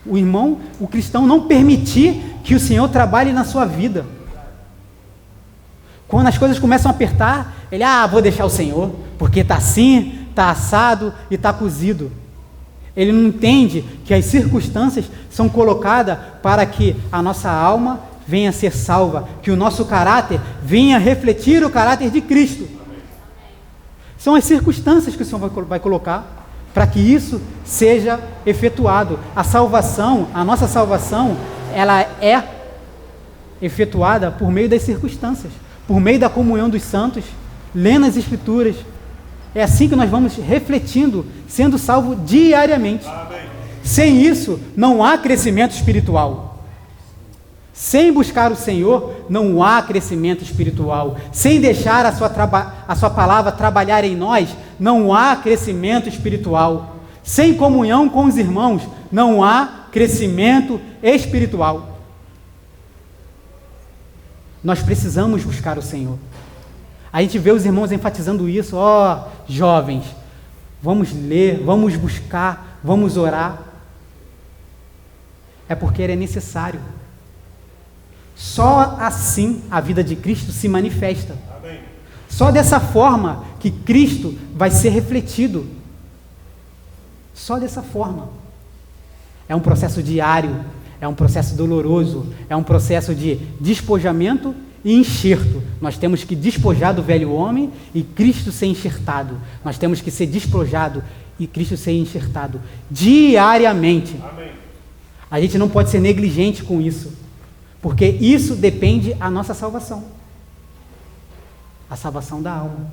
O irmão, o cristão não permitir que o Senhor trabalhe na sua vida. Quando as coisas começam a apertar, ele, vou deixar o Senhor, porque está assim, está assado e está cozido. Ele não entende que as circunstâncias são colocadas para que a nossa alma venha a ser salva, que o nosso caráter venha a refletir o caráter de Cristo. São as circunstâncias que o Senhor vai colocar para que isso seja efetuado. A salvação, a nossa salvação, ela é efetuada por meio das circunstâncias, por meio da comunhão dos santos, lendo as Escrituras. É assim que nós vamos refletindo, sendo salvo diariamente. Amém. Sem isso, não há crescimento espiritual. Sem buscar o Senhor, não há crescimento espiritual. Sem deixar a sua palavra trabalhar em nós, não há crescimento espiritual. Sem comunhão com os irmãos, não há crescimento espiritual. Nós precisamos buscar o Senhor. A gente vê os irmãos enfatizando isso, jovens, vamos ler, vamos buscar, vamos orar. É porque é necessário. Só assim a vida de Cristo se manifesta. Amém. Só dessa forma que Cristo vai ser refletido. Só dessa forma. É um processo diário, é um processo doloroso, é um processo de despojamento e enxerto. Nós temos que despojar do velho homem e Cristo ser enxertado. Nós temos que ser despojado e Cristo ser enxertado diariamente. Amém. A gente não pode ser negligente com isso, porque isso depende da nossa salvação, a salvação da alma.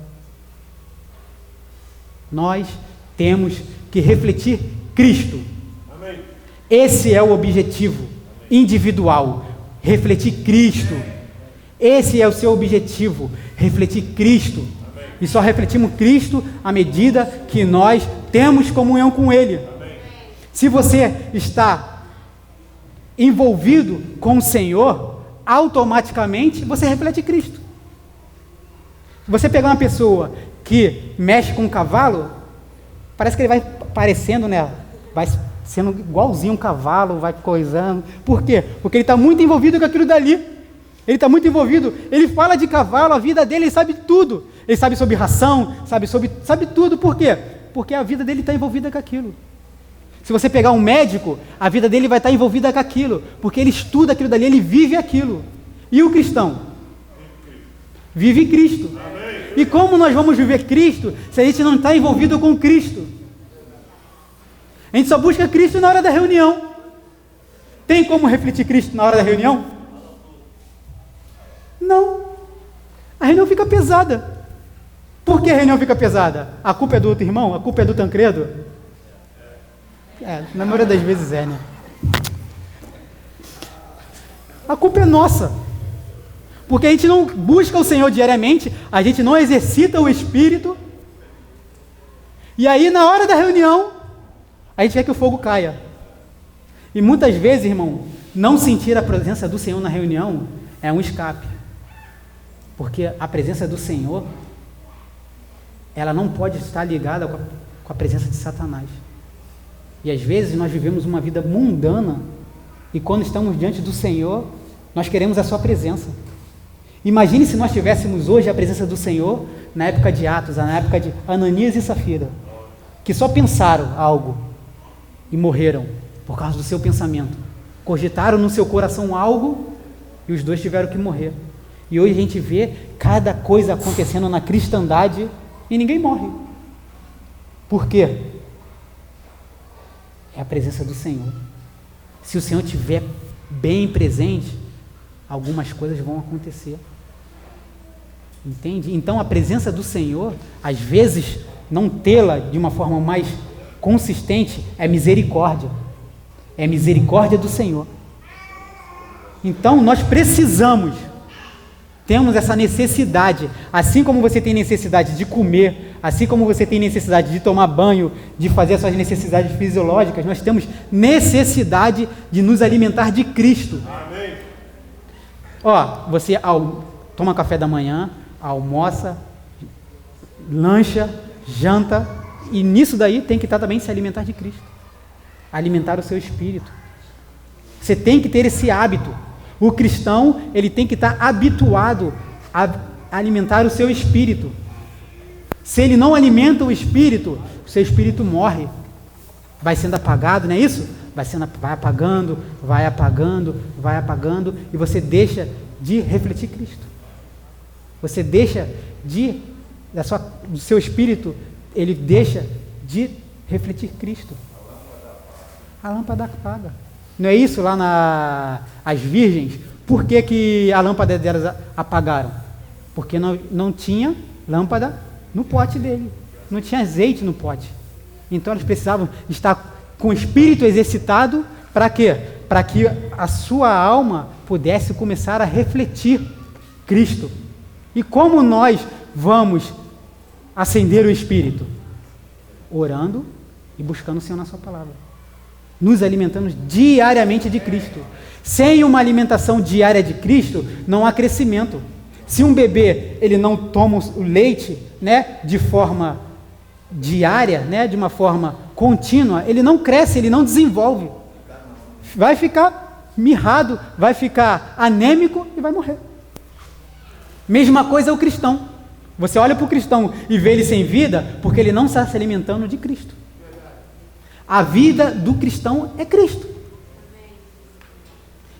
Nós temos que refletir Cristo. Amém. Esse é o objetivo individual, refletir Cristo. Esse é o seu objetivo, refletir Cristo. Amém. E só refletimos Cristo à medida que nós temos comunhão com Ele. Amém. Se você está envolvido com o Senhor, automaticamente você reflete Cristo. Se você pegar uma pessoa que mexe com um cavalo, parece que ele vai parecendo, vai sendo igualzinho um cavalo, vai coisando. Por quê? Porque ele está muito envolvido com aquilo dali. Ele está muito envolvido, ele fala de cavalo, a vida dele, ele sabe tudo. Ele sabe sobre ração, sabe tudo. Por quê? Porque a vida dele está envolvida com aquilo. Se você pegar um médico, a vida dele vai estar envolvida com aquilo, porque ele estuda aquilo dali, ele vive aquilo. E o cristão? Vive Cristo. Amém. E como nós vamos viver Cristo se a gente não está envolvido com Cristo? A gente só busca Cristo na hora da reunião. Tem como refletir Cristo na hora da reunião? Não. A reunião fica pesada. Por que a reunião fica pesada? A culpa é do outro irmão? A culpa é do Tancredo? Na maioria das vezes né? A culpa é nossa. Porque a gente não busca o Senhor diariamente, a gente não exercita o Espírito. E aí, na hora da reunião, a gente quer que o fogo caia. E muitas vezes, irmão, não sentir a presença do Senhor na reunião é um escape. Porque a presença do Senhor, ela não pode estar ligada com a presença de Satanás. E às vezes nós vivemos uma vida mundana e quando estamos diante do Senhor, nós queremos a sua presença. Imagine se nós tivéssemos hoje a presença do Senhor na época de Atos, na época de Ananias e Safira, que só pensaram algo e morreram por causa do seu pensamento. Cogitaram no seu coração algo e os dois tiveram que morrer. E hoje a gente vê cada coisa acontecendo na cristandade e ninguém morre. Por quê? É a presença do Senhor. Se o Senhor estiver bem presente, algumas coisas vão acontecer. Entende? Então a presença do Senhor, às vezes, não tê-la de uma forma mais consistente, é misericórdia. É misericórdia do Senhor. Então nós precisamos, temos essa necessidade, assim como você tem necessidade de comer, assim como você tem necessidade de tomar banho, de fazer as suas necessidades fisiológicas, nós temos necessidade de nos alimentar de Cristo. Amém. Ó, você toma café da manhã, almoça, lancha, janta, e nisso daí tem que estar também se alimentar de Cristo, alimentar o seu espírito. Você tem que ter esse hábito. O cristão, ele tem que estar habituado a alimentar o seu espírito. Se ele não alimenta o espírito, o seu espírito morre, vai sendo apagado, não é isso? Vai apagando, vai apagando, vai apagando, e você deixa de refletir Cristo. Você deixa do seu espírito, ele deixa de refletir Cristo. A lâmpada apaga. Não é isso lá as virgens? Por que a lâmpada delas apagaram? Porque não tinha lâmpada no pote dele. Não tinha azeite no pote. Então elas precisavam estar com o espírito exercitado para quê? Para que a sua alma pudesse começar a refletir Cristo. E como nós vamos acender o espírito? Orando e buscando o Senhor na sua palavra. Nos alimentamos diariamente de Cristo. Sem uma alimentação diária de Cristo, não há crescimento. Se um bebê ele não toma o leite, né, de forma diária, né, de uma forma contínua, ele não cresce, ele não desenvolve. Vai ficar mirrado, vai ficar anêmico e vai morrer. Mesma coisa é o cristão. Você olha para o cristão e vê ele sem vida, porque ele não está se alimentando de Cristo. A vida do cristão é Cristo.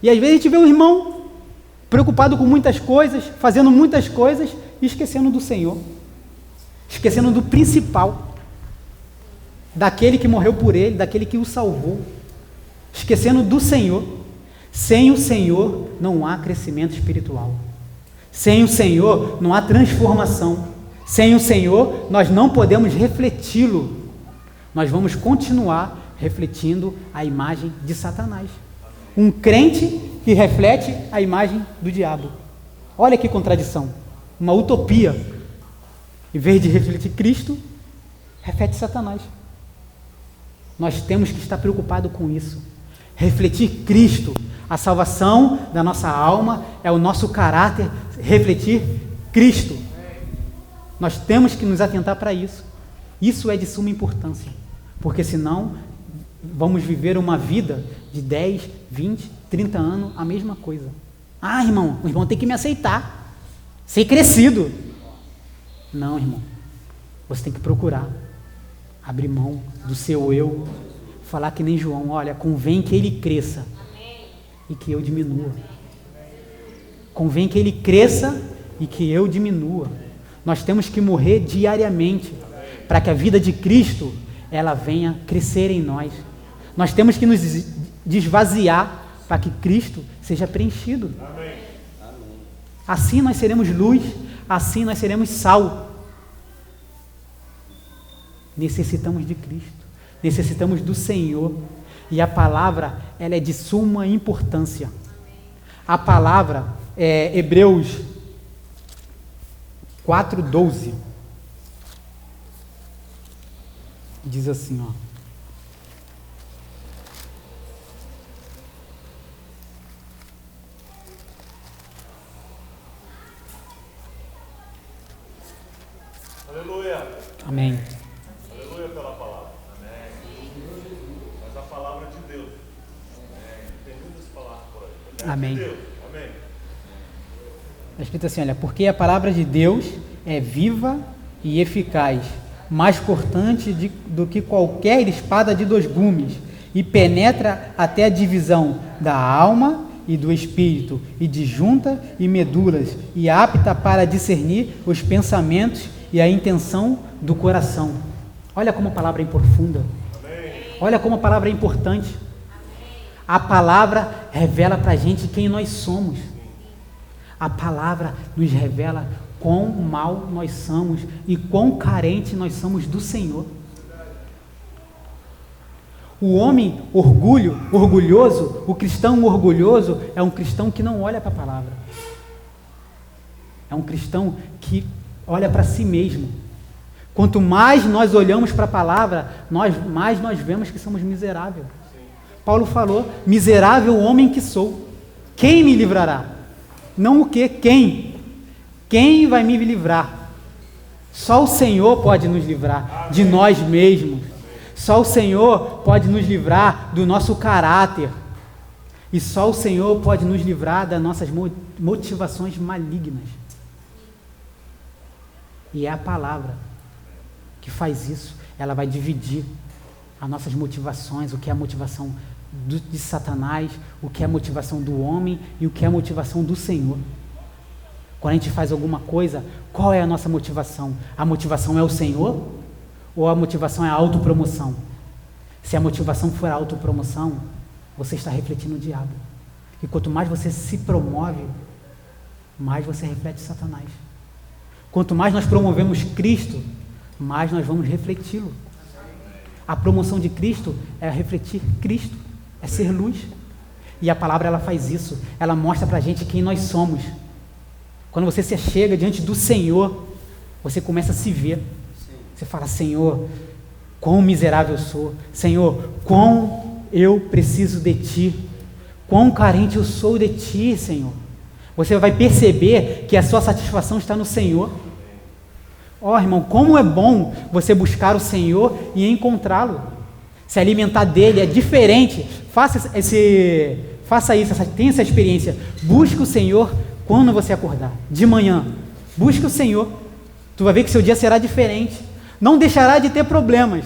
E às vezes a gente vê um irmão preocupado com muitas coisas, fazendo muitas coisas e esquecendo do Senhor, esquecendo do principal, daquele que morreu por ele, daquele que o salvou, esquecendo do Senhor. Sem o Senhor não há crescimento espiritual. Sem o Senhor não há transformação. Sem o Senhor nós não podemos refleti-lo. Nós vamos continuar refletindo a imagem de Satanás. Um crente que reflete a imagem do diabo. Olha que contradição. Uma utopia. Em vez de refletir Cristo, reflete Satanás. Nós temos que estar preocupados com isso. Refletir Cristo. A salvação da nossa alma é o nosso caráter, refletir Cristo. Nós temos que nos atentar para isso. Isso é de suma importância. Porque senão vamos viver uma vida de 10, 20, 30 anos, a mesma coisa. Ah, irmão, o irmão tem que me aceitar, ser crescido. Não, irmão, você tem que procurar abrir mão do seu eu, falar que nem João, olha, convém que ele cresça e que eu diminua. Convém que ele cresça e que eu diminua. Nós temos que morrer diariamente para que a vida de Cristo ela venha crescer em nós. Nós temos que nos desvaziar para que Cristo seja preenchido. Amém. Assim nós seremos luz, assim nós seremos sal. Necessitamos de Cristo, necessitamos do Senhor. E a palavra, ela é de suma importância. A palavra é Hebreus 4:12. Diz assim, ó. Aleluia. Amém. Aleluia pela palavra. Mas a palavra de Deus. Tem muitas palavras por aí. Amém. De Deus. Amém. Está escrito assim, olha, porque a palavra de Deus é viva e eficaz, mais cortante do que qualquer espada de 2 gumes, e penetra até a divisão da alma e do espírito, e de junta e medulas, e apta para discernir os pensamentos e a intenção do coração. Olha como a palavra é profunda. Olha como a palavra é importante. A palavra revela para a gente quem nós somos. A palavra nos revela quão mal nós somos e quão carente nós somos do Senhor. O homem orgulhoso, o cristão orgulhoso é um cristão que não olha para a palavra. É um cristão que olha para si mesmo. Quanto mais nós olhamos para a palavra, mais nós vemos que somos miseráveis. Paulo falou, miserável homem que sou, quem me livrará? Não o que, quem? Quem vai me livrar? Só o Senhor pode nos livrar de nós mesmos. Só o Senhor pode nos livrar do nosso caráter. E só o Senhor pode nos livrar das nossas motivações malignas. E é a palavra que faz isso. Ela vai dividir as nossas motivações, o que é a motivação de Satanás, o que é a motivação do homem e o que é a motivação do Senhor. Quando a gente faz alguma coisa, qual é a nossa motivação? A motivação é o Senhor ou a motivação é a autopromoção? Se a motivação for a autopromoção, você está refletindo o diabo. E quanto mais você se promove, mais você reflete Satanás. Quanto mais nós promovemos Cristo, mais nós vamos refleti-lo. A promoção de Cristo é refletir Cristo, é ser luz. E a palavra ela faz isso, ela mostra pra gente quem nós somos. Quando você se chega diante do Senhor, você começa a se ver. Você fala, Senhor, quão miserável eu sou. Senhor, quão eu preciso de Ti. Quão carente eu sou de Ti, Senhor. Você vai perceber que a sua satisfação está no Senhor. Ó, irmão, como é bom você buscar o Senhor e encontrá-lo. Se alimentar dele é diferente. Faça isso, tenha essa experiência. Busque o Senhor quando você acordar, de manhã. Busque o Senhor. Tu vai ver que seu dia será diferente. Não deixará de ter problemas,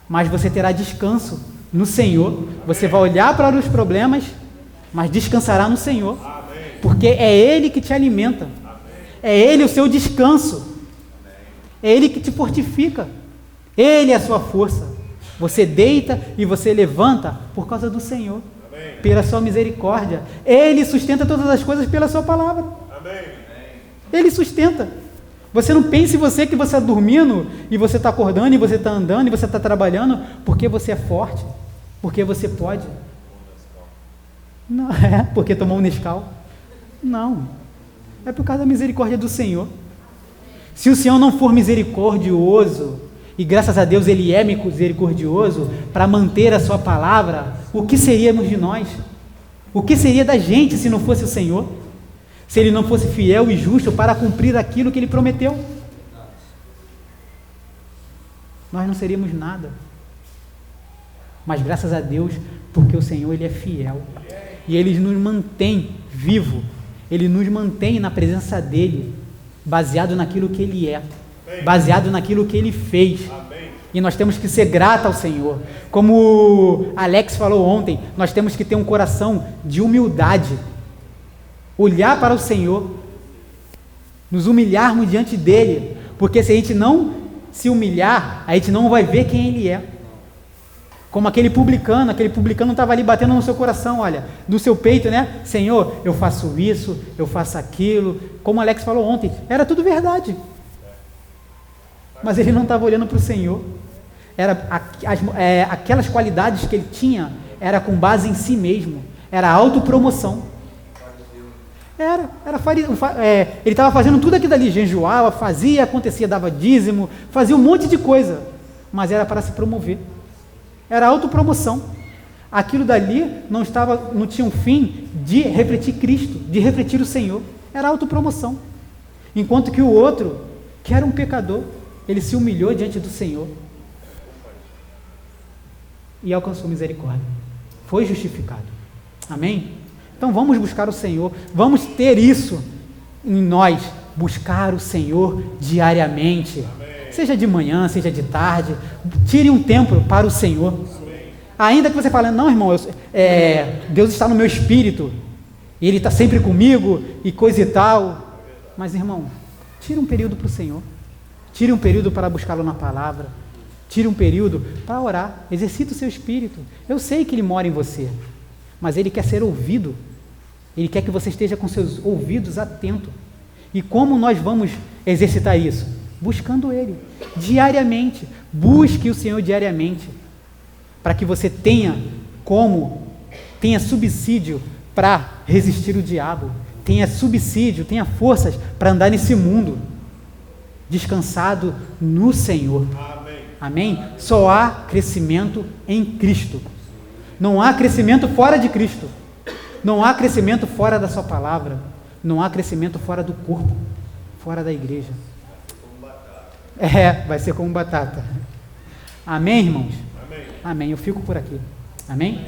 mas você terá descanso no Senhor. Você vai olhar para os problemas, mas descansará no Senhor. Porque é Ele que te alimenta. É Ele o seu descanso. É Ele que te fortifica. Ele é a sua força. Você deita e você levanta por causa do Senhor. Amém. Pela sua misericórdia. Ele sustenta todas as coisas pela sua palavra. Amém. Ele sustenta. Você não pense em você que você está dormindo e você está acordando e você está andando e você está trabalhando porque você é forte, porque você pode. Não é porque tomou um Nescau. Não. É por causa da misericórdia do Senhor. Se o Senhor não for misericordioso, e graças a Deus Ele é misericordioso para manter a sua palavra, o que seríamos de nós? O que seria da gente se não fosse o Senhor? Se Ele não fosse fiel e justo para cumprir aquilo que Ele prometeu? Nós não seríamos nada. Mas graças a Deus, porque o Senhor Ele é fiel. E Ele nos mantém vivo. Ele nos mantém na presença dEle, baseado naquilo que Ele é. Baseado naquilo que Ele fez. Amém. E nós temos que ser gratos ao Senhor. Como Alex falou ontem, nós temos que ter um coração de humildade. Olhar para o Senhor, nos humilharmos diante dEle, porque se a gente não se humilhar, a gente não vai ver quem Ele é. Como aquele publicano estava ali batendo no seu coração, olha, no seu peito, né? Senhor, eu faço isso, eu faço aquilo. Como Alex falou ontem, era tudo verdade. Mas ele não estava olhando para o Senhor. Aquelas qualidades que ele tinha, era com base em si mesmo. Era autopromoção. Ele estava fazendo tudo aquilo ali, jejuava, fazia, acontecia, dava dízimo, fazia um monte de coisa. Mas era para se promover. Era autopromoção. Aquilo dali não tinha um fim de refletir Cristo, de refletir o Senhor. Era autopromoção. Enquanto que o outro, que era um pecador, ele se humilhou diante do Senhor e alcançou misericórdia. Foi justificado. Amém? Então vamos buscar o Senhor, vamos ter isso em nós, buscar o Senhor diariamente. Amém. Seja de manhã, seja de tarde, tire um tempo para o Senhor. Amém. Ainda que você fale, não, irmão, Deus está no meu espírito, e Ele está sempre comigo, e coisa e tal. Mas, irmão, tire um período para o Senhor, tire um período para buscá-lo na palavra, tire um período para orar, exercite o seu espírito. Eu sei que Ele mora em você, mas Ele quer ser ouvido, Ele quer que você esteja com seus ouvidos atentos. E como nós vamos exercitar isso? Buscando Ele, diariamente. Busque o Senhor diariamente, para que você tenha subsídio para resistir o diabo, tenha subsídio, tenha forças para andar nesse mundo, descansado no Senhor. Amém. Amém? Só há crescimento em Cristo. Não há crescimento fora de Cristo. Não há crescimento fora da sua palavra. Não há crescimento fora do corpo, fora da igreja. Vai ser como batata. Amém, irmãos? Amém. Amém. Eu fico por aqui. Amém?